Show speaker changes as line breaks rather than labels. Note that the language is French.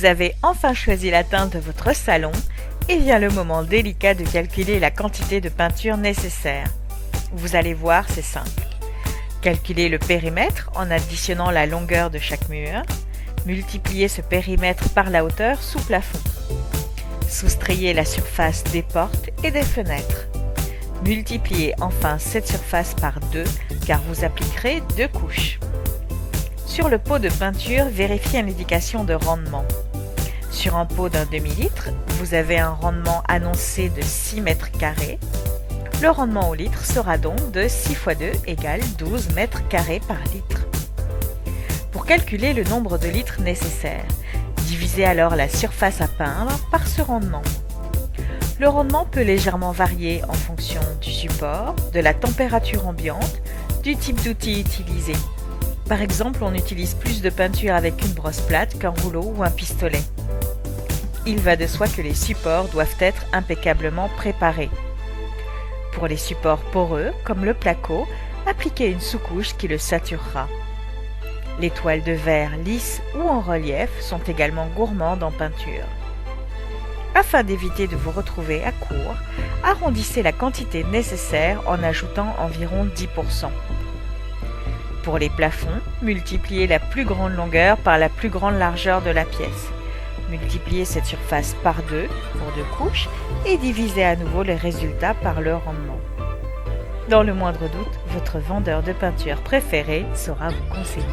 Vous avez enfin choisi la teinte de votre salon et vient le moment délicat de calculer la quantité de peinture nécessaire. Vous allez voir, c'est simple. Calculez le périmètre en additionnant la longueur de chaque mur. Multipliez ce périmètre par la hauteur sous plafond. Soustrayez la surface des portes et des fenêtres. Multipliez enfin cette surface par 2 car vous appliquerez 2 couches. Sur le pot de peinture, vérifiez l'indication de rendement. Sur un pot d'un demi-litre, vous avez un rendement annoncé de 6 mètres carrés. Le rendement au litre sera donc de 6 x 2 égale 12 mètres carrés par litre. Pour calculer le nombre de litres nécessaires, divisez alors la surface à peindre par ce rendement. Le rendement peut légèrement varier en fonction du support, de la température ambiante, du type d'outil utilisé. Par exemple, on utilise plus de peinture avec une brosse plate qu'un rouleau ou un pistolet. Il va de soi que les supports doivent être impeccablement préparés. Pour les supports poreux, comme le placo, appliquez une sous-couche qui le saturera. Les toiles de verre lisses ou en relief sont également gourmandes en peinture. Afin d'éviter de vous retrouver à court, arrondissez la quantité nécessaire en ajoutant environ 10%. Pour les plafonds, multipliez la plus grande longueur par la plus grande largeur de la pièce. Multipliez cette surface par 2 pour 2 couches et divisez à nouveau les résultats par le rendement. Dans le moindre doute, votre vendeur de peinture préféré saura vous conseiller.